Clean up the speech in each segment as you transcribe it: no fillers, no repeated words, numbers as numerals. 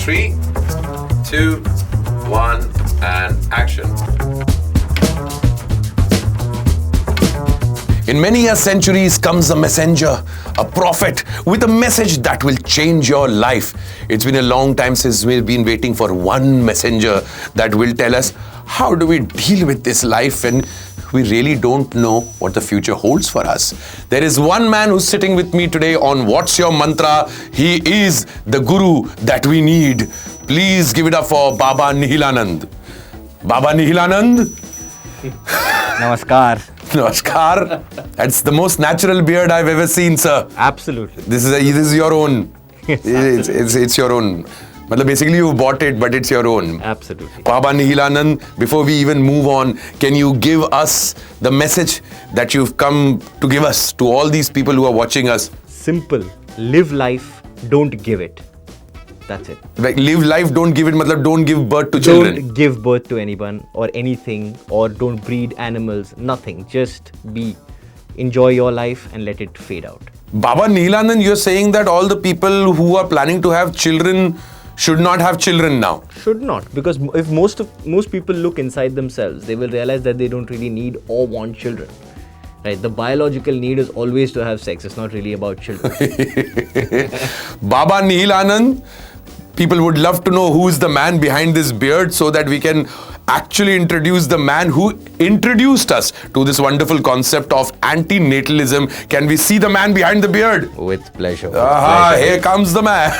3, 2, 1, and action. In many a centuries comes a messenger, a prophet with a message that will change your life. It's been a long time since we've been waiting for one messenger that will tell us how do we deal with this life when we really don't know what the future holds for us. There is one man who's sitting with me today on What's Your Mantra. He is the guru that we need. Please give it up for Baba Nihil Anand. Baba Nihil Anand. Namaskar. Namaskar. That's the most natural beard I've ever seen, sir. Absolutely. This is your own. It's your own. Basically, you bought it, but it's your own. Absolutely. Baba Nihil Anand, before we even move on, can you give us the message that you've come to give us to all these people who are watching us? Simple. Live life, don't give it. That's it. Like live life, don't give it, don't give birth to children. Don't give birth to anyone or anything, or don't breed animals, nothing. Just enjoy your life and let it fade out. Baba Nihil Anand, you're saying that all the people who are planning to have children should not have children now. Should not, because if most people look inside themselves, they will realize that they don't really need or want children. Right? The biological need is always to have sex. It's not really about children. Baba Nihil Anand, people would love to know who is the man behind this beard so that we can actually introduce the man who introduced us to this wonderful concept of antinatalism. Can we see the man behind the beard? With pleasure. Here comes the man.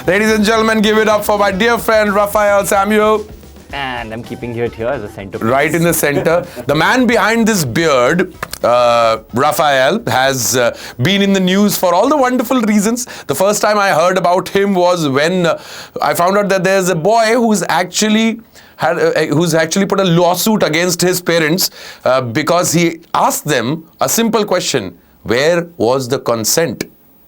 Ladies and gentlemen, give it up for my dear friend Raphael Samuel. And I'm keeping it here as a centerpiece. Right in the center. The man behind this beard, Raphael, has been in the news for all the wonderful reasons. The first time I heard about him was when I found out that there's a boy who's actually put a lawsuit against his parents because he asked them a simple question: where was the consent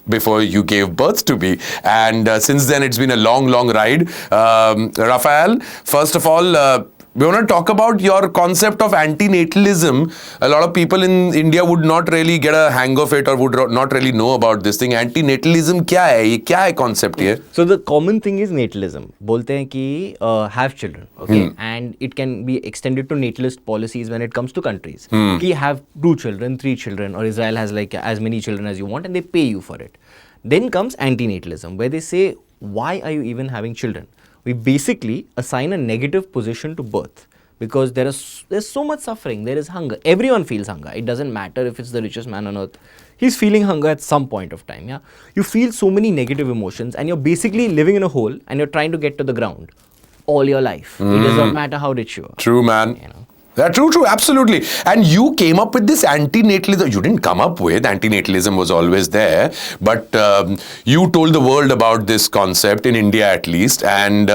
before you gave birth to me? And since then, it's been a long, long ride. Raphael, first of all, we want to talk about your concept of antinatalism. A lot of people in India would not really get a hang of it or would not really know about this thing. Antinatalism क्या है? ये क्या है concept ये? So the common thing is natalism. बोलते हैं कि have children, okay, and it can be extended to natalist policies when it comes to countries. कि have 2 children, 3 children, or Israel has like as many children as you want, and they pay you for it. Then comes antinatalism, where they say, why are you even having children? We basically assign a negative position to birth because there's so much suffering. There is hunger. Everyone feels hunger. It doesn't matter if it's the richest man on earth. He's feeling hunger at some point of time. Yeah, you feel so many negative emotions, and you're basically living in a hole, and you're trying to get to the ground all your life. It doesn't matter how rich you are. True, man. Yeah, true, absolutely. And you came up with this antinatalism. You didn't come up with, antinatalism was always there, but you told the world about this concept, in India at least, and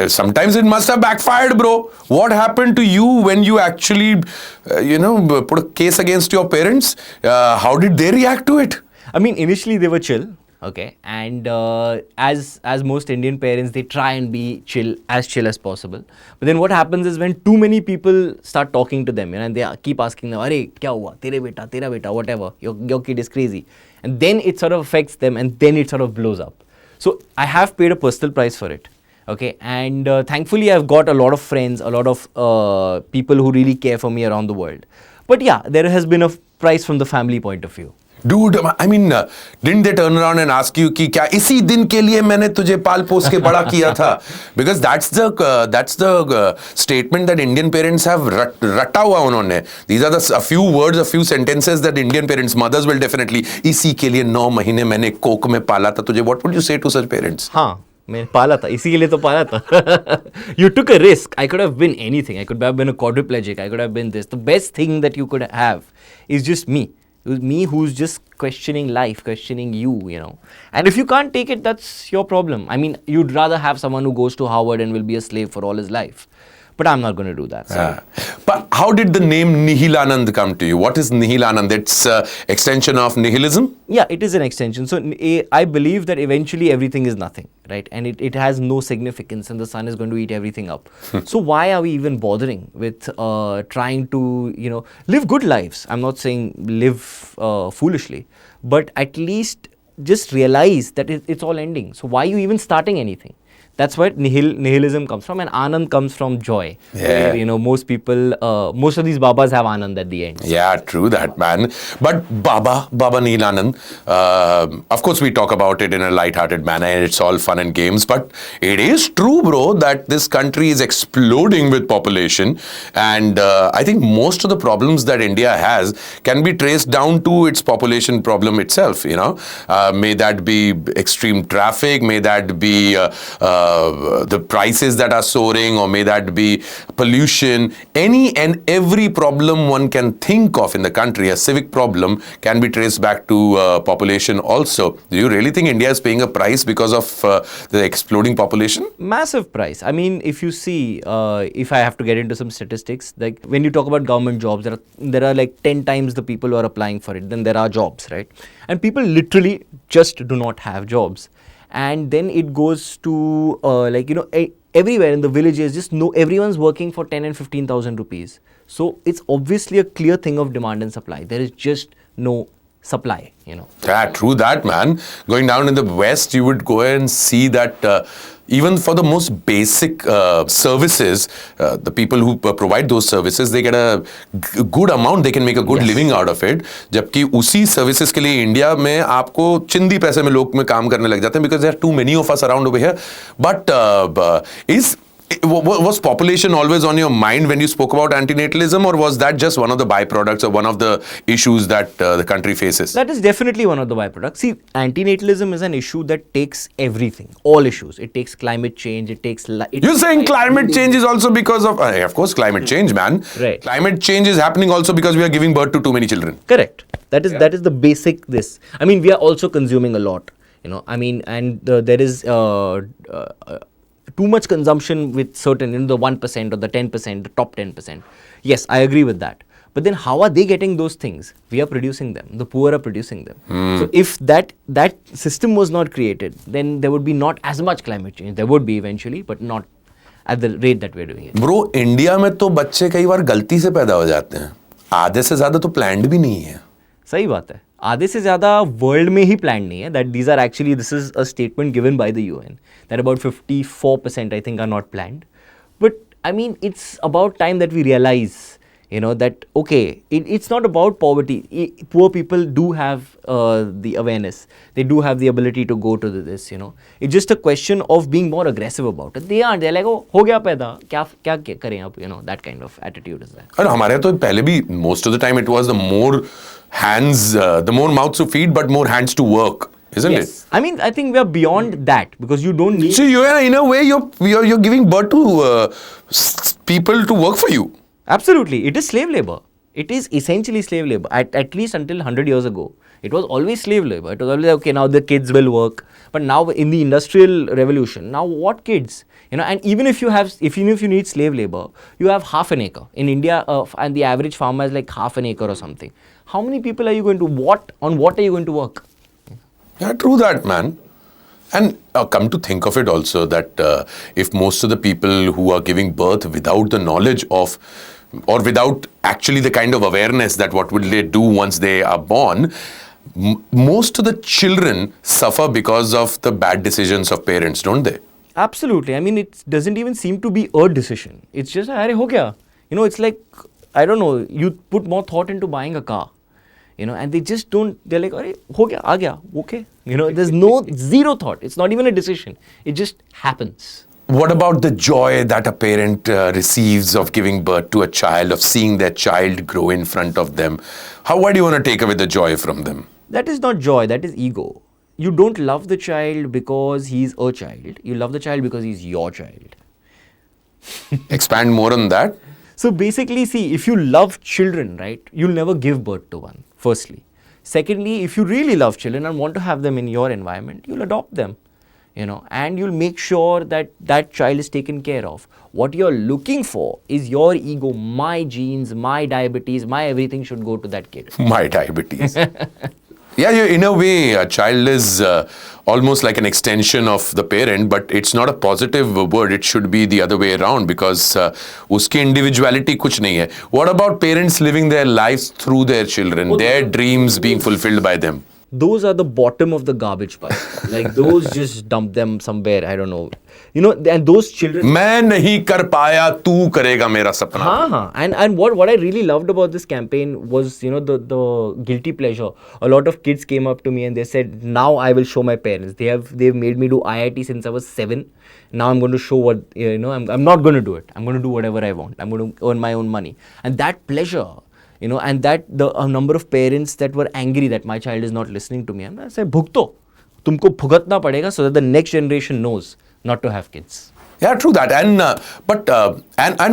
sometimes it must have backfired, bro. What happened to you when you actually, put a case against your parents? How did they react to it? I mean, initially they were chill. Okay, and as most Indian parents, they try and be as chill as possible. But then what happens is when too many people start talking to them, and they keep asking them, "Arey, kya hua? Tera beta, whatever. Your kid is crazy," and then it sort of affects them, and then it sort of blows up. So I have paid a personal price for it. Okay, and thankfully I've got a lot of friends, a lot of people who really care for me around the world. But yeah, there has been a price from the family point of view. Dude, I mean, didn't they turn around and ask you कि क्या इसी दिन के लिए मैंने तुझे पाल पोस के बड़ा किया था? Because that's the statement that Indian parents have रटा हुआ उन्होंने. These are a few words, a few sentences that Indian parents, mothers will definitely, इसी के लिए 9 महीने मैंने कोक में पाला था तुझे. What would you say to such parents? हाँ, मैंने पाला था, इसी के लिए तो पाला था. You took a risk. I could have been anything. I could have been a quadriplegic. I could have been this. The best thing that you could have is just me. It was me who's just questioning life, questioning you, And if you can't take it, that's your problem. I mean, you'd rather have someone who goes to Harvard and will be a slave for all his life. But I'm not going to do that. But how did the name Nihil Anand come to you? What is Nihil Anand? It's an extension of nihilism? Yeah, it is an extension. So I believe that eventually everything is nothing, right? And it has no significance and the sun is going to eat everything up. So why are we even bothering with trying to, live good lives? I'm not saying live foolishly, but at least just realize that it's all ending. So why are you even starting anything? That's where nihilism comes from, and Anand comes from joy. Yeah. Where, most people, most of these Babas have Anand at the end. Yeah, true that, man. But Baba Nihil Anand, of course we talk about it in a light-hearted manner and it's all fun and games, but it is true, bro, that this country is exploding with population, and I think most of the problems that India has can be traced down to its population problem itself, May that be extreme traffic, may that be the prices that are soaring, or may that be pollution. Any and every problem one can think of in the country, a civic problem, can be traced back to population also. Do you really think India is paying a price because of the exploding population? Massive price. I mean, if you see, if I have to get into some statistics, like when you talk about government jobs, there are like 10 times the people who are applying for it than there are jobs, right? And people literally just do not have jobs. And then it goes to everywhere in the villages, everyone's working for 10 and 15,000 rupees. So it's obviously a clear thing of demand and supply. There is just no supply, Yeah, true that, man. Going down in the West, you would go and see that even for the most basic services, the people who provide those services, they get a good amount, they can make a good living out of it. जबकि उसी services के लिए India में आपको चिंदी पैसे में लोग में काम करने लग जाते हैं, because there are too many of us around over here. But was population always on your mind when you spoke about antinatalism, or was that just one of the byproducts or one of the issues that the country faces? That is definitely one of the byproducts. See, antinatalism is an issue that takes everything, all issues. It takes climate change, it takes... You're saying climate change is also because of course, climate change, man. Right. Climate change is happening also because we are giving birth to too many children. Correct. That is the basic this. I mean, we are also consuming a lot, I mean, and there is... too much consumption with certain, the 1% or the 10%, the top 10%. Yes, I agree with that. But then how are they getting those things? We are producing them. The poor are producing them. So if that system was not created, then there would be not as much climate change. There would be eventually, but not at the rate that we're doing it. Bro, India में तो बच्चे कई बार गलती से पैदा हो जाते हैं. आधे से ज़्यादा तो planned भी नहीं है. सही बात है. आधे से ज़्यादा वर्ल्ड में ही प्लान नहीं है. That these are actually, this is a statement given by the UN, that about 54% I think are not planned. But I mean, it's about time that we realize, that okay, it's not about poverty. Poor people do have the awareness. They do have the ability to go to this, It's just a question of being more aggressive about it. They're like, oh, हो गया पैदा, क्या करें आप, that kind of attitude is there. और हमारे तो पहले भी most of the time it was the more hands, the more mouths to feed, but more hands to work, isn't it? I mean, I think we are beyond that, because you don't need... So in a way, you're giving birth to people to work for you. Absolutely. It is slave labor. It is essentially slave labor. At least until 100 years ago, it was always slave labor. It was always, okay, now the kids will work. But now in the industrial revolution, now what kids? And even if you need slave labor, you have half an acre. In India, and the average farmer has like half an acre or something. How many people are you going to, on what are you going to work? Yeah, true that, man. And come to think of it also, that if most of the people who are giving birth without the knowledge of, or without actually the kind of awareness that what will they do once they are born, most of the children suffer because of the bad decisions of parents, don't they? Absolutely. I mean, it doesn't even seem to be a decision. It's just, "Arey, ho gaya." It's like, I don't know, you put more thought into buying a car, and they just don't, they're like, "Arey, ho gaya, aa gaya, okay." There's zero thought. It's not even a decision. It just happens. What about the joy that a parent receives of giving birth to a child, of seeing their child grow in front of them? Why do you want to take away the joy from them? That is not joy, that is ego. You don't love the child because he's a child. You love the child because he's your child. Expand more on that. So basically, see, if you love children, right, you'll never give birth to one, firstly. Secondly, if you really love children and want to have them in your environment, you'll adopt them, and you'll make sure that that child is taken care of. What you're looking for is your ego, my genes, my diabetes, my everything should go to that kid. My diabetes. Yeah, in a way, a child is almost like an extension of the parent, but it's not a positive word. It should be the other way around, because uski individuality kuch nahi hai. What about parents living their lives through their children, their dreams being fulfilled by them? those are the bottom of the garbage pile. Like those just dump them somewhere, I don't know. You know, and those children... मैं नहीं कर पाया, तू करेगा मेरा सपना. हाँ. And what I really loved about this campaign was, you know, the guilty pleasure. A lot of kids came up to me and they said, now I will show my parents. They've made me do IIT since I was 7. Now I'm going to show what, you know, I'm not going to do it. I'm going to do whatever I want. I'm going to earn my own money. And that pleasure, you know, and that a number of parents that were angry that my child is not listening to me. And I said, bhugto. Tumko bhugatna padega so that the next generation knows not to have kids. Yeah, true that. And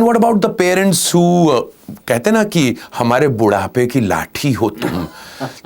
what about the parents who कहते ना कि हमारे बुढ़ापे की लाठी हो तुम,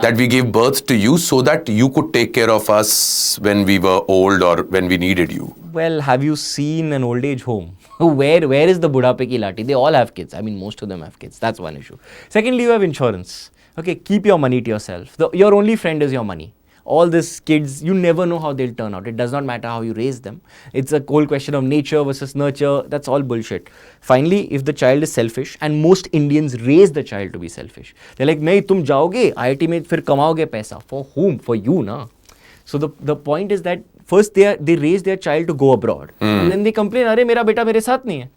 that we gave birth to you so that you could take care of us when we were old or when we needed you. Well, have you seen an old age home? Where is the budhape ki lathi? They all have kids. I mean, most of them have kids. That's one issue. Secondly, you have insurance. Okay, keep your money to yourself. Your only friend is your money. All these kids, you never know how they'll turn out. It does not matter how you raise them. It's a whole question of nature versus nurture. That's all bullshit. Finally, if the child is selfish, and most Indians raise the child to be selfish. They're like, nahi, tum jaoge, IIT mein fir kamaoge paisa. For whom? For you, na? So the point is that first they raise their child to go abroad. And then they complain, Arey, mera beta mere saath nahi hai.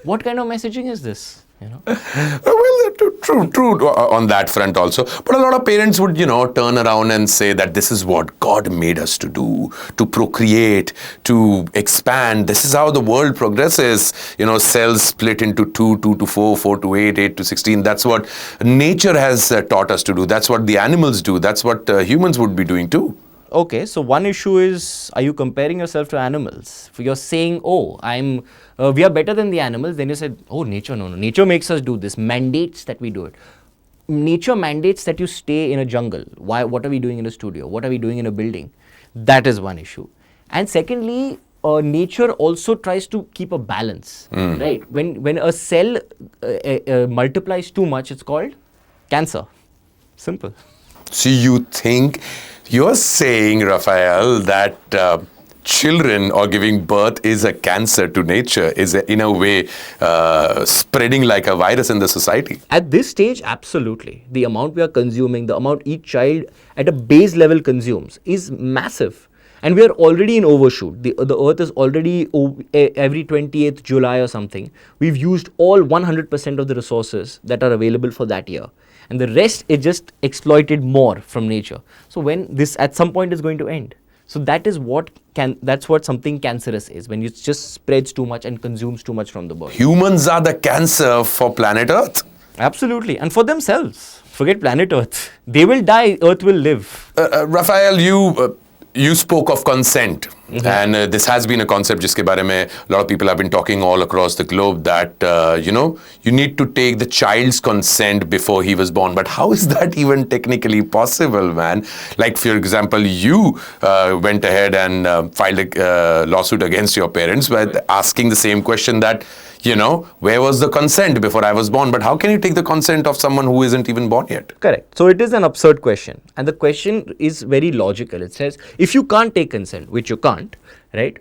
What kind of messaging is this? You know? Well, true on that front also. But a lot of parents would, you know, turn around and say that this is what God made us to do, to procreate, to expand. This is how the world progresses. You know, cells split into 2 to 4, 4 to 8, 8 to 16. That's what nature has taught us to do. That's what the animals do. That's what humans would be doing too. Okay, so one issue is, are you comparing yourself to animals? If you're saying, oh, we are better than the animals, then you said, oh, nature, no. Nature makes us do this, mandates that we do it. Nature mandates that you stay in a jungle. Why? What are we doing in a studio? What are we doing in a building? That is one issue. And secondly, nature also tries to keep a balance, right? When a cell multiplies too much, it's called cancer. Simple. So you're saying, Raphael, that children or giving birth is a cancer to nature, is in a way spreading like a virus in the society? At this stage, absolutely. The amount we are consuming, the amount each child at a base level consumes is massive. And we are already in overshoot. The earth is already every 28th July or something. We've used all 100% of the resources that are available for that year. And the rest is just exploited more from nature. So when this at some point is going to end. So that's what something cancerous is, when it just spreads too much and consumes too much from the body. Humans are the cancer for planet Earth. Absolutely. And for themselves. Forget planet Earth. They will die, Earth will live. Raphael, you spoke of consent, and this has been a concept jiske baare mein a lot of people have been talking all across the globe, that you need to take the child's consent before he was born. But how is that even technically possible, man? Like, for example, you went ahead and filed a lawsuit against your parents by asking the same question, that where was the consent before I was born? But how can you take the consent of someone who isn't even born yet? Correct. So it is an absurd question. And the question is very logical. It says, if you can't take consent, which you can't, right,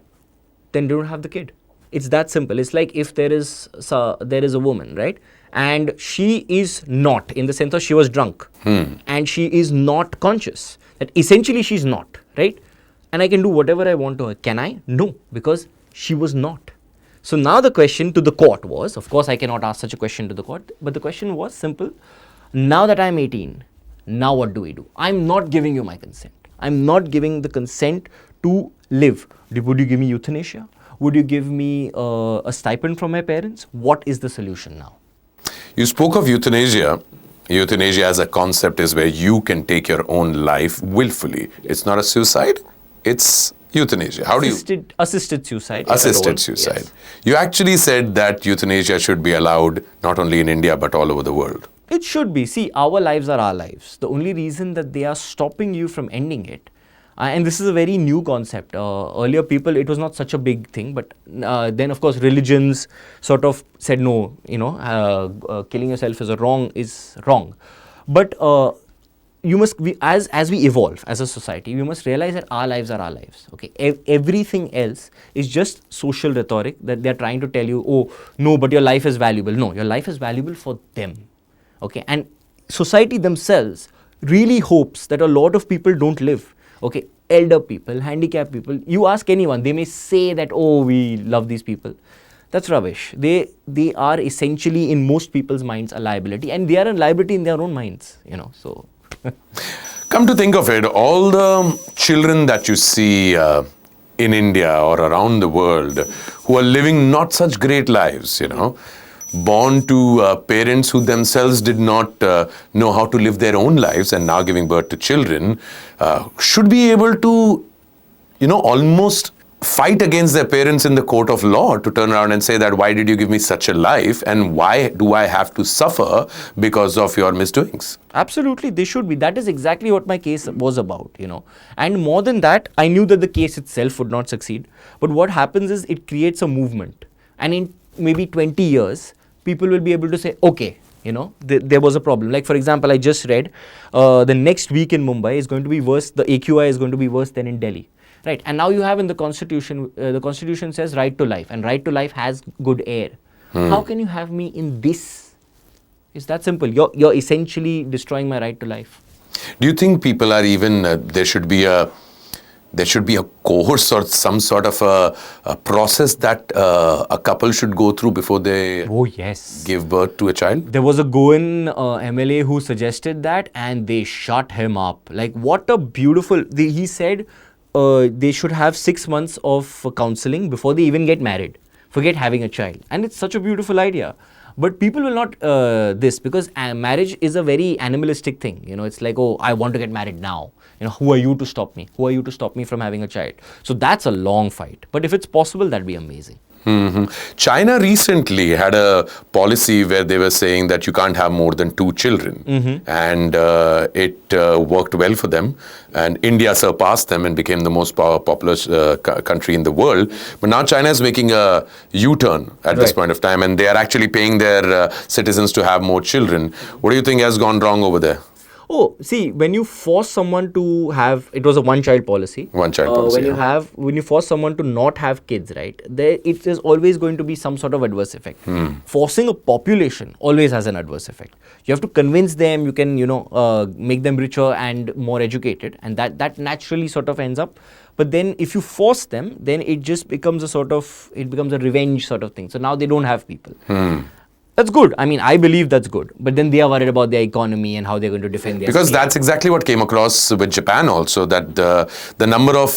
then don't have the kid. It's that simple. It's like if there is a woman, right, and she is not, in the sense of she was drunk, and she is not conscious, that essentially she's not, right, and I can do whatever I want to her. Can I? No, because she was not. So now the question to the court was, of course I cannot ask such a question to the court, but the question was simple. Now that I'm 18, now what do we do? I'm not giving you my consent. I'm not giving the consent to live. Would you give me euthanasia? Would you give me a stipend from my parents? What is the solution now? You spoke of euthanasia. Euthanasia as a concept is where you can take your own life willfully. It's not a suicide, it's euthanasia. How do you... Assisted suicide. Assisted suicide. Yes. You actually said that euthanasia should be allowed not only in India but all over the world. It should be. See, our lives are our lives. The only reason that they are stopping you from ending it, and this is a very new concept. Earlier people, it was not such a big thing, but then of course religions sort of said no, killing yourself is wrong. But you must be, as we evolve as a society, we must realize that our lives are our lives. Okay, everything else is just social rhetoric that they are trying to tell you. Oh no, but your life is valuable. No, your life is valuable for them. Okay, and society themselves really hopes that a lot of people don't live. Okay, elder people, handicapped people, you ask anyone, they may say that, oh, we love these people. That's rubbish. They are essentially, in most people's minds, a liability, and they are a liability in their own minds, you know, so. Come to think of it, all the children that you see in India or around the world who are living not such great lives, you know, born to parents who themselves did not know how to live their own lives and now giving birth to children, should be able to, you know, almost fight against their parents in the court of law to turn around and say that, why did you give me such a life and why do I have to suffer because of your misdoings? Absolutely, they should be. That is exactly what my case was about, you know. And more than that, I knew that the case itself would not succeed. But what happens is it creates a movement. And in maybe 20 years, people will be able to say, okay, you know, there was a problem. Like, for example, I just read the next week in Mumbai is going to be worse. The AQI is going to be worse than in Delhi. Right, and now you have in the constitution says right to life, and right to life has good air. How can you have me in this? It's that simple. You're essentially destroying my right to life. Do you think people are even there should be a course or some sort of a process that a couple should go through before they give birth to a child? There was a Goan MLA who suggested that, and they shut him up. Like, what a beautiful. He said. They should have 6 months of counseling before they even get married. Forget having a child. And it's such a beautiful idea. But people will not this, because marriage is a very animalistic thing. You know, it's like, oh, I want to get married now. You know, who are you to stop me? Who are you to stop me from having a child? So that's a long fight. But if it's possible, that'd be amazing. China recently had a policy where they were saying that you can't have more than 2 children. And it worked well for them. And India surpassed them and became the most populous country in the world. But now China is making a U-turn at this point of time, and they are actually paying their citizens to have more children. What do you think has gone wrong over there? Oh, see, when you force someone to have, it was a one-child policy. One-child policy. When you force someone to not have kids, right, it is always going to be some sort of adverse effect. Forcing a population always has an adverse effect. You have to convince them. You can, you know, make them richer and more educated, and that naturally sort of ends up. But then, if you force them, then it just becomes it becomes a revenge sort of thing. So now they don't have people. That's good. I mean, I believe that's good. But then they are worried about their economy and how they're going to defend their Because state. that's exactly what came across with Japan also, that the number of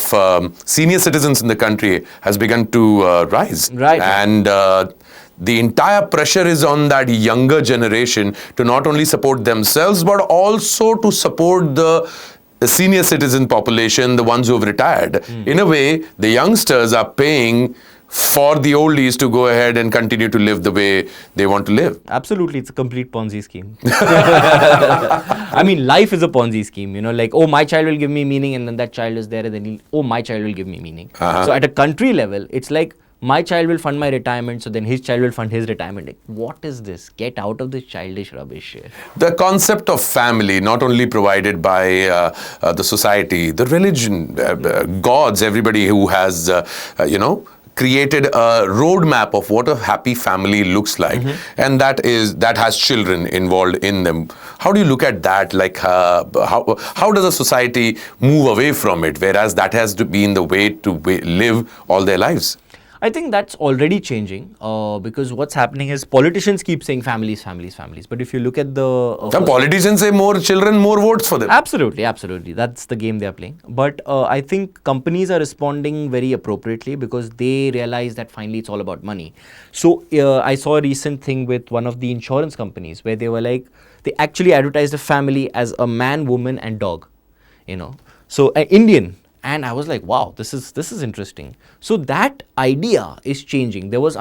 senior citizens in the country has begun to rise. Right. And the entire pressure is on that younger generation to not only support themselves, but also to support the senior citizen population, the ones who have retired. In a way, the youngsters are paying for the oldies to go ahead and continue to live the way they want to live. Absolutely, it's a complete Ponzi scheme. I mean, life is a Ponzi scheme, you know, like, oh, my child will give me meaning, and then that child is there, and then my child will give me meaning. So at a country level, it's like, my child will fund my retirement, so then his child will fund his retirement. Like, what is this? Get out of this childish rubbish here. The concept of family, not only provided by the society, the religion, gods, everybody who has, created a roadmap of what a happy family looks like, and that has children involved in them. How do you look at that? Like, how does a society move away from it, whereas that has to be in the way to live all their lives? I think that's already changing because what's happening is politicians keep saying families, families, families. But if you look at the politicians say more children, more votes for them. Absolutely, absolutely. That's the game they're playing. But I think companies are responding very appropriately because they realize that finally it's all about money. So I saw a recent thing with one of the insurance companies where they were like, they actually advertised a family as a man, woman and dog, you know. So Indian. And I was like, wow, this is interesting. So that idea is changing. There was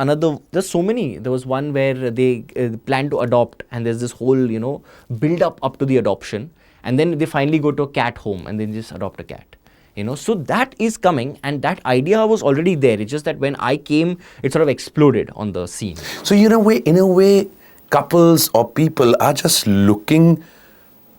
there's so many. There was one where they plan to adopt, and there's this whole, build up to the adoption. And then they finally go to a cat home and then just adopt a cat. So that is coming, and that idea was already there. It's just that when I came, it sort of exploded on the scene. So in a way, couples or people are just looking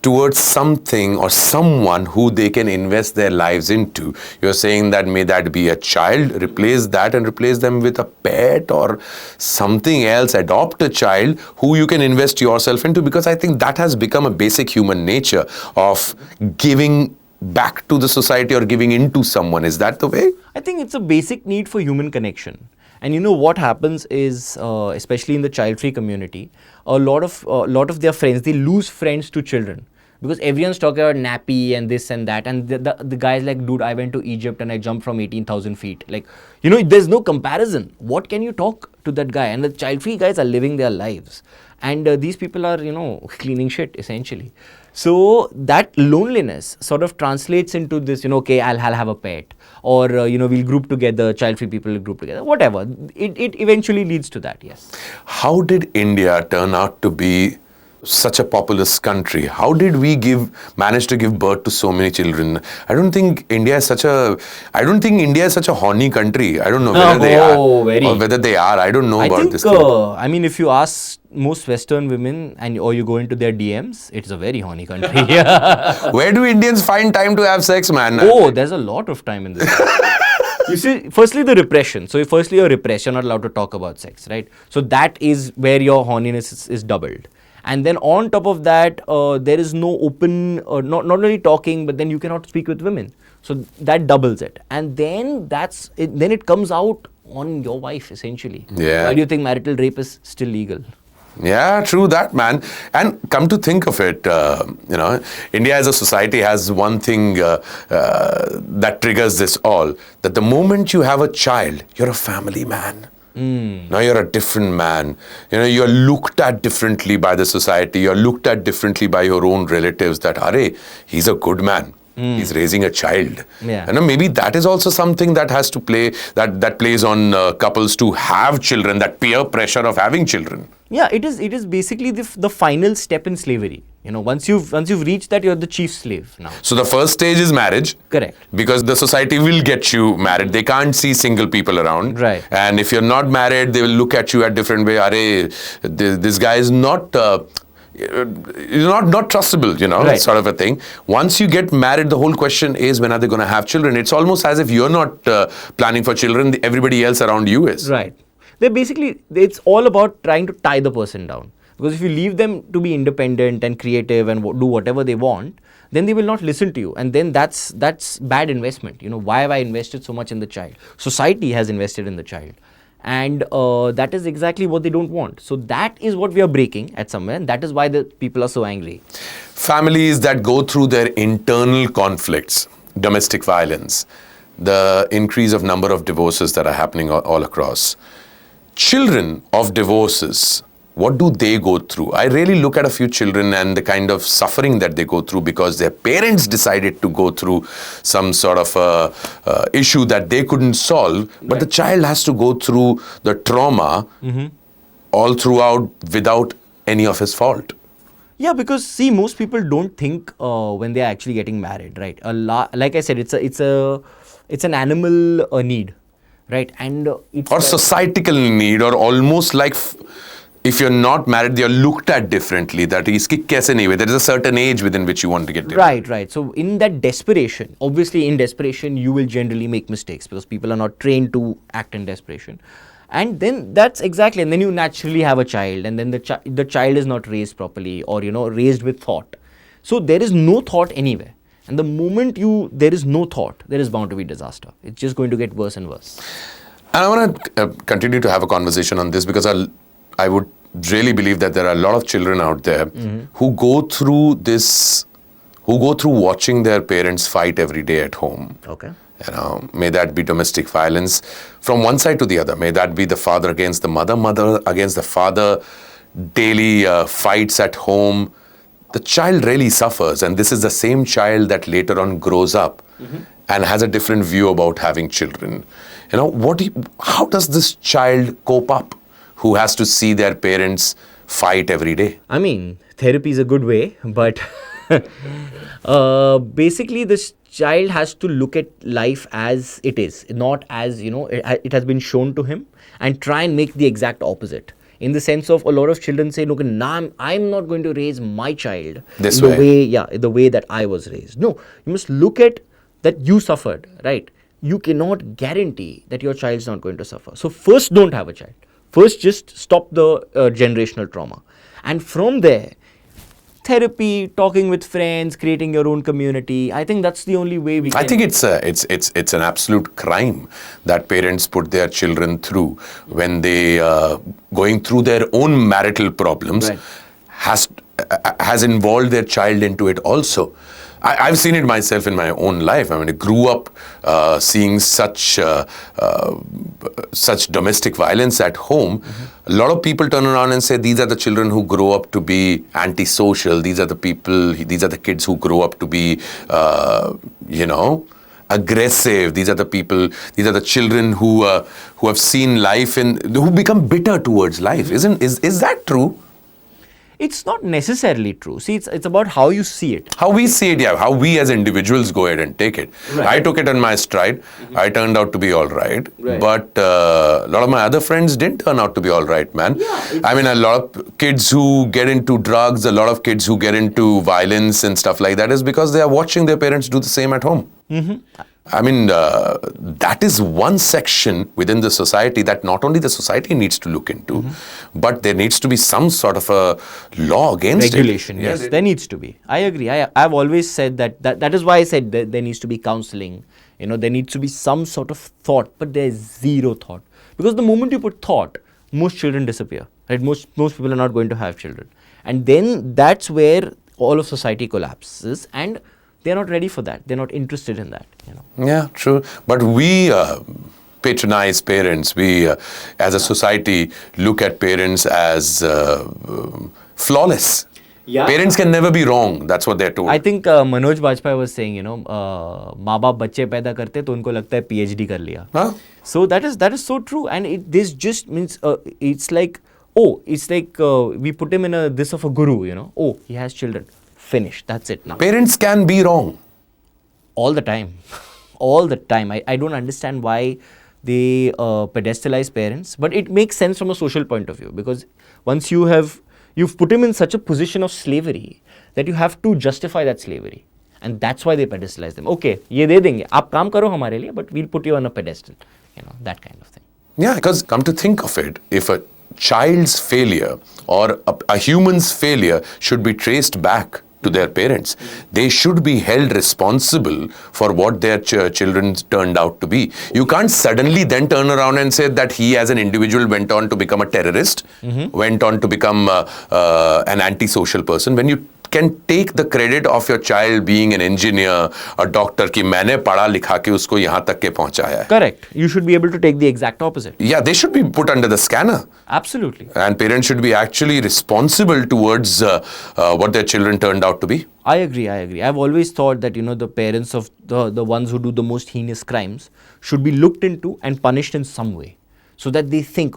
towards something or someone who they can invest their lives into. You're saying that may that be a child, replace that and replace them with a pet or something else, adopt a child who you can invest yourself into, because I think that has become a basic human nature of giving back to the society or giving into someone. Is that the way? I think it's a basic need for human connection. And you know what happens is, especially in the child-free community, a lot of their friends, they lose friends to children. Because everyone's talking about nappy and this and that. And the guy's like, dude, I went to Egypt and I jumped from 18,000 feet. Like, you know, there's no comparison. What can you talk to that guy? And the child-free guys are living their lives. And these people are, you know, cleaning shit, essentially. So that loneliness sort of translates into this, you know, okay, I'll have a pet. Or, you know, we'll group together, child-free people will group together, whatever. It eventually leads to that, yes. How did India turn out to be such a populous country? How did we manage to give birth to so many children? I don't think India is such a horny country. I don't know whether they are or whether they are. I don't know about this thing. I mean, if you ask most Western women or you go into their DMs, it's a very horny country. Where do Indians find time to have sex, man? Oh, there's a lot of time in this. You see, firstly, the repression. So, firstly, you're repressed. You're not allowed to talk about sex, right? So, that is where your horniness is doubled. And then on top of that, there is no open, not only talking, but then you cannot speak with women. So that doubles it. And then then it comes out on your wife, essentially. Yeah. Why do you think marital rape is still legal? Yeah, true that, man. And come to think of it, you know, India as a society has one thing that triggers this all, that the moment you have a child, you're a family man. Now you're a different man. You know, you're looked at differently by the society. You're looked at differently by your own relatives that, Arey, he's a good man. He's raising a child. Yeah. You know, maybe that is also something that has to play, that plays on couples to have children, that peer pressure of having children. Yeah, it is basically the final step in slavery. You know, once you've reached that, you're the chief slave now. So the first stage is marriage. Correct. Because the society will get you married. They can't see single people around. Right. And if you're not married, they will look at you a different way. Arey, this guy is not trustable, you know, right. Sort of a thing. Once you get married, the whole question is, when are they going to have children? It's almost as if you're not planning for children, everybody else around you is. Right. It's all about trying to tie the person down. Because if you leave them to be independent and creative and do whatever they want, then they will not listen to you. And then that's bad investment. You know, why have I invested so much in the child? Society has invested in the child. And that is exactly what they don't want. So that is what we are breaking at somewhere. And that is why the people are so angry. Families that go through their internal conflicts, domestic violence, the increase of number of divorces that are happening all across. Children of divorces, what do they go through? I really look at a few children and the kind of suffering that they go through because their parents decided to go through some sort of issue that they couldn't solve, but right. The child has to go through the trauma all throughout without any of his fault. Yeah, because see, most people don't think when they are actually getting married, right? Like I said, it's an animal need, right? And it's or societal need, or almost like if you're not married, you're looked at differently. That is, kaise nahi hue? There is a certain age within which you want to get married. Right. So in that desperation, obviously in desperation, you will generally make mistakes because people are not trained to act in desperation. And then that's exactly, and then you naturally have a child, and then the child is not raised properly, or you know, raised with thought. So there is no thought anywhere. And the moment there is no thought, there is bound to be disaster. It's just going to get worse and worse. And I want to continue to have a conversation on this because I would really believe that there are a lot of children out there who go through this, who go through watching their parents fight every day at home. Okay. You know, may that be domestic violence from one side to the other. May that be the father against the mother, mother against the father, daily fights at home. The child really suffers, and this is the same child that later on grows up and has a different view about having children. You know, how does this child cope up who has to see their parents fight every day? I mean, therapy is a good way, but basically this child has to look at life as it is, not as, you know, it has been shown to him, and try and make the exact opposite. in the sense of a lot of children say, look, now I'm not going to raise my child This in way. the way that I was raised. No, you must look at that you suffered, right? You cannot guarantee that your child is not going to suffer. So first, don't have a child. First, just stop the generational trauma. And from there, therapy, talking with friends, creating your own community. I think that's the only way we can. I think it's an absolute crime that parents put their children through when they going through their own marital problems Right. has involved their child into it also. I've seen it myself in my own life. I mean, I grew up seeing such domestic violence at home. A lot of people turn around and say, these are the children who grow up to be antisocial. These are the kids who grow up to be, aggressive. These are the children who have seen life who become bitter towards life. Is that true? It's not necessarily true. See, it's about how you see it. How we see it, yeah. How we as individuals go ahead and take it. Right. I took it on my stride. I turned out to be all right. Right. But a lot of my other friends didn't turn out to be all right, man. Yeah, I mean, a lot of kids who get into drugs, a lot of kids who get into violence and stuff like that is because they are watching their parents do the same at home. I mean, that is one section within the society that not only the society needs to look into, but there needs to be some sort of a law against Regulation, it. yes, there needs to be. I agree. I've always said that is why I said that there needs to be counseling. There needs to be some sort of thought, but there's zero thought. Because the moment you put thought, most children disappear. Right? Most people are not going to have children. And then that's where all of society collapses, and they're not ready for that. They're not interested in that. Yeah, true. But we patronize parents. We, as a society, look at parents as flawless. Yeah. Parents can never be wrong. That's what they're told. I think Manoj Bajpayee was saying, माँ बाप बच्चे पैदा करते तो उनको लगता है PhD कर लिया. Huh? So that is so true, and this just means it's like we put him in this of a guru. Oh, he has children. Finished. That's it now. Parents can be wrong. All the time. All the time. I don't understand why they pedestalize parents, but it makes sense from a social point of view, because once you've put him in such a position of slavery that you have to justify that slavery, and that's why they pedestalize them. Okay, ये दे देंगे, आप काम करो हमारे लिए, but we'll put you on a pedestal. That kind of thing. Yeah, because come to think of it, if a child's failure or a human's failure should be traced back to their parents, they should be held responsible for what their children turned out to be. You can't suddenly then turn around and say that he as an individual went on to become a terrorist, went on to become an antisocial person, when you can take the credit of your child being an engineer, a doctor, कि मैंने पढ़ा लिखा के उसको यहाँ तक के पहुँचाया है. Correct. You should be able to take the exact opposite. Yeah, they should be put under the scanner. Absolutely. And parents should be actually responsible towards what their children turned out to be. I agree. I've always thought that, the parents of the ones who do the most heinous crimes should be looked into and punished in some way, so that they think,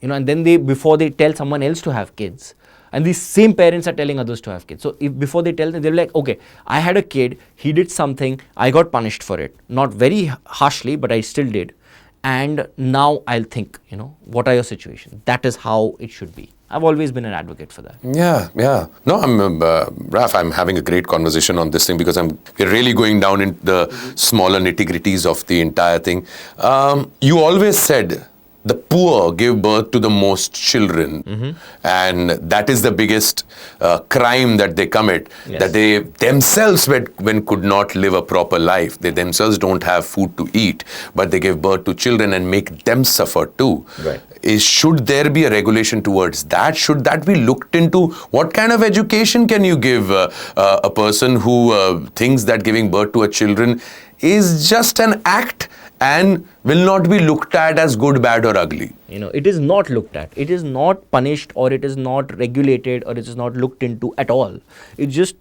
and then before they tell someone else to have kids, and these same parents are telling others to have kids. So before they tell them, they're like, okay, I had a kid, he did something, I got punished for it. Not very harshly, but I still did. And now I'll think, what are your situations? That is how it should be. I've always been an advocate for that. Yeah. No, Raph, I'm having a great conversation on this thing because we're really going down into the smaller nitty-gritties of the entire thing. You always said the poor give birth to the most children, and that is the biggest crime that they commit, that they themselves when could not live a proper life. They themselves don't have food to eat, but they give birth to children and make them suffer too. Right. Should there be a regulation towards that? Should that be looked into? What kind of education can you give a person who thinks that giving birth to a children is just an act and will not be looked at as good, bad or ugly? It is not looked at. It is not punished, or it is not regulated, or it is not looked into at all. It's just,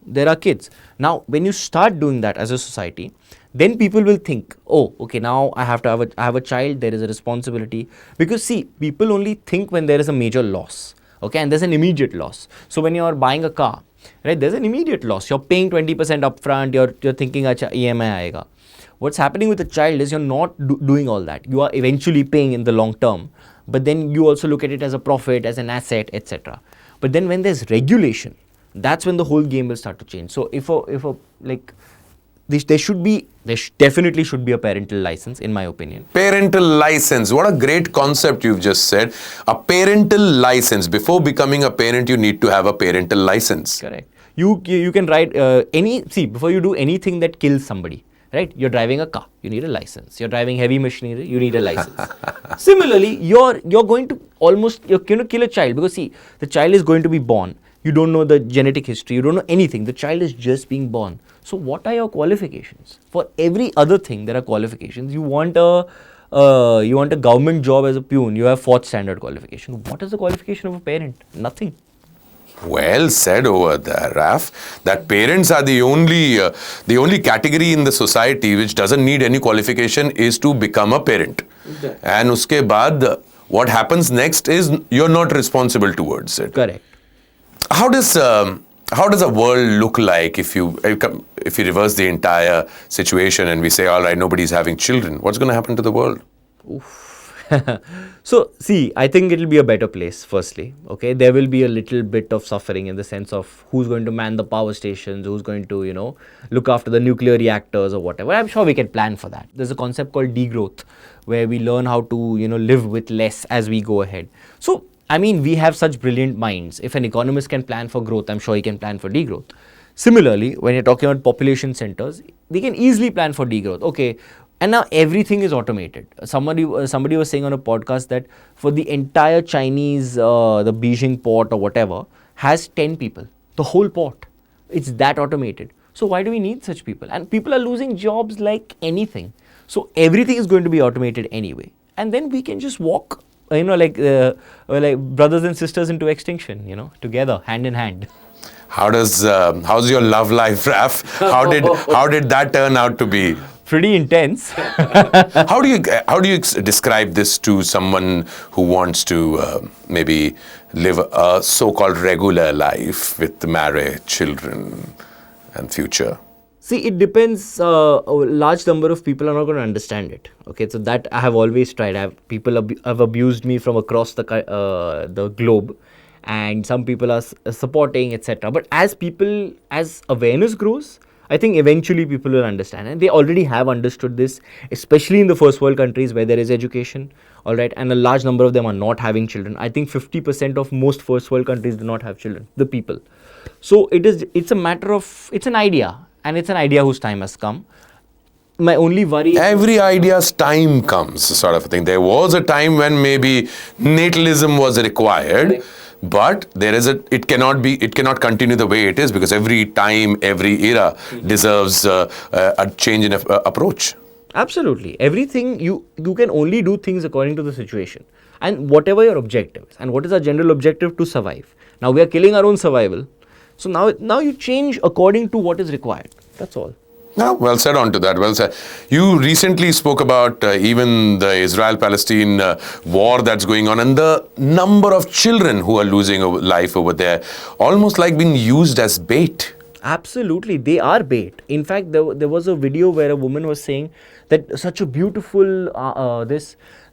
there are kids. Now, when you start doing that as a society, then people will think, okay, now I have a child, there is a responsibility. Because see, people only think when there is a major loss, okay, and there's an immediate loss. So when you are buying a car, right, there's an immediate loss. You're paying 20% upfront, you're thinking, acha, EMI aayega. What's happening with a child is you're not doing all that. You are eventually paying in the long term, but then you also look at it as a profit, as an asset, etc. But then when there's regulation, that's when the whole game will start to change. So if a like there definitely should be a parental license, in my opinion. Parental license. What a great concept you've just said. A parental license. Before becoming a parent, you need to have a parental license. Correct. You can write before you do anything that kills somebody, right? You're driving a car, you need a license. You're driving heavy machinery, you need a license. Similarly, you're going to kill a child, because see, the child is going to be born. You don't know the genetic history, you don't know anything. The child is just being born. So what are your qualifications? For every other thing, there are qualifications. You want a government job as a peon, you have 4th standard qualification. What is the qualification of a parent? Nothing. Well said over there, Raf. That parents are the only category in the society which doesn't need any qualification is to become a parent. Exactly. And uske baad, what happens next is you're not responsible towards it. Correct. How does a world look like if you reverse the entire situation and we say, all right, nobody's having children? What's going to happen to the world? Oof. So, see, I think it'll be a better place, firstly. Okay, there will be a little bit of suffering in the sense of who's going to man the power stations, who's going to, look after the nuclear reactors or whatever. I'm sure we can plan for that. There's a concept called degrowth, where we learn how to, live with less as we go ahead. So, I mean, we have such brilliant minds. If an economist can plan for growth, I'm sure he can plan for degrowth. Similarly, when you're talking about population centers, they can easily plan for degrowth. Okay, and now everything is automated. Somebody was saying on a podcast that for the entire Chinese, the Beijing port or whatever, has 10 people. The whole port. It's that automated. So why do we need such people? And people are losing jobs like anything. So everything is going to be automated anyway. And then we can just walk, like brothers and sisters into extinction, together, hand in hand. How's your love life, Raf? How did that turn out to be? Pretty intense. How do you describe this to someone who wants to maybe live a so-called regular life with marriage, children, and future? See, it depends. A large number of people are not going to understand it. Okay, so that I have always tried. People have abused me from across the globe, and some people are supporting, etc. But as awareness grows, I think eventually people will understand, and they already have understood this, especially in the first world countries where there is education, all right, and a large number of them are not having children. I think 50% of most first world countries do not have children, the people. So it's a matter of, it's an idea, and it's an idea whose time has come. My only worry... Every idea's time comes, sort of a thing. There was a time when maybe natalism was required. Right. But it cannot continue the way it is, because every time, every era deserves a change in approach. Absolutely. Everything, you can only do things according to the situation. And whatever your objective is, and what is our general objective? To survive. Now we are killing our own survival. So now you change according to what is required. That's all. No, well said on to that. Well said. You recently spoke about even the Israel-Palestine war that's going on, and the number of children who are losing life over there, almost like being used as bait. Absolutely, they are bait. In fact, there was a video where a woman was saying that such a beautiful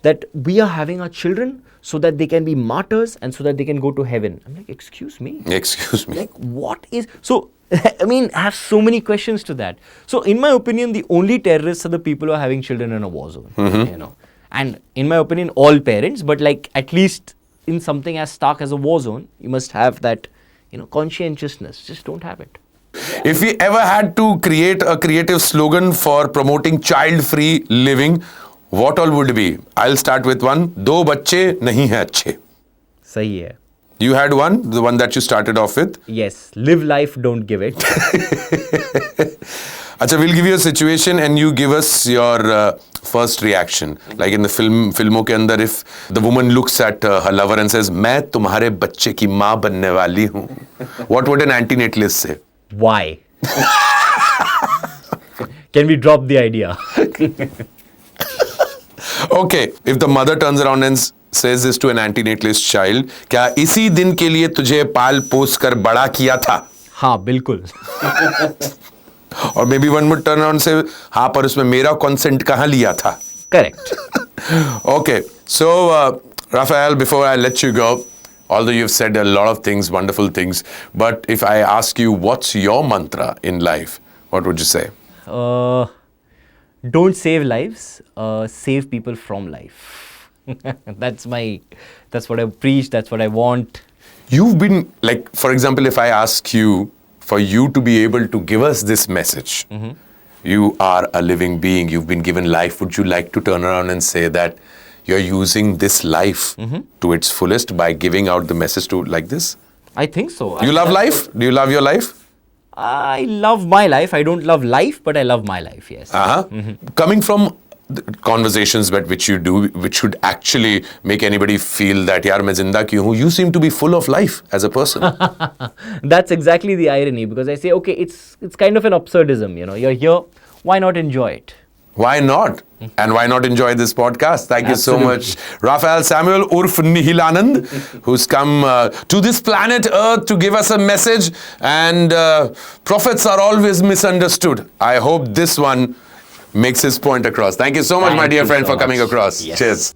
that we are having our children so that they can be martyrs and so that they can go to heaven. I'm like, excuse me? Excuse me. Like, what is... So, I mean, I have so many questions to that. So, in my opinion, the only terrorists are the people who are having children in a war zone, And in my opinion, all parents, but like at least in something as stark as a war zone, you must have that, conscientiousness. Just don't have it. If we ever had to create a creative slogan for promoting child-free living, what all would it be? I'll start with one. Do bacche nahi hai achhe. Sahi hai. You had one, the one that you started off with? Yes. Live life, don't give it. Acha, we'll give you a situation and you give us your first reaction. Like in the filmon ke andar, if the woman looks at her lover and says, "Main tumhare bacche ki maa banne wali hu," what would an antinatalist say? Why? Can we drop the idea? Okay, if the mother turns around and says this to an antinatalist child, क्या इसी दिन के लिए तुझे पाल पोस कर बड़ा किया था? हाँ, बिल्कुल. Or maybe one would turn around and say, हाँ, पर उसमें मेरा consent कहाँ लिया था? Correct. Okay, so Raphael, before I let you go, although you've said a lot of things, wonderful things, but if I ask you what's your mantra in life, what would you say? Don't save lives, save people from life. That's what I preach, that's what I want. You've been, like, for example, if I ask you, for you to be able to give us this message, you are a living being, you've been given life, would you like to turn around and say that you're using this life to its fullest by giving out the message to like this? I think so. Do you love life? Do you love your life? I love my life. I don't love life, but I love my life, yes. Coming from the conversations which you do, which should actually make anybody feel that yaar main zinda kyun hu, you seem to be full of life as a person. That's exactly the irony, because I say, okay, it's kind of an absurdism, you know. You're here, why not enjoy it? Why not? And why not enjoy this podcast? Thank you so much, Raphael Samuel, Urf Nihil Anand, who's come to this planet Earth to give us a message. And prophets are always misunderstood. I hope this one makes his point across. Thank you so much, my dear friend, for coming across. Yes. Cheers.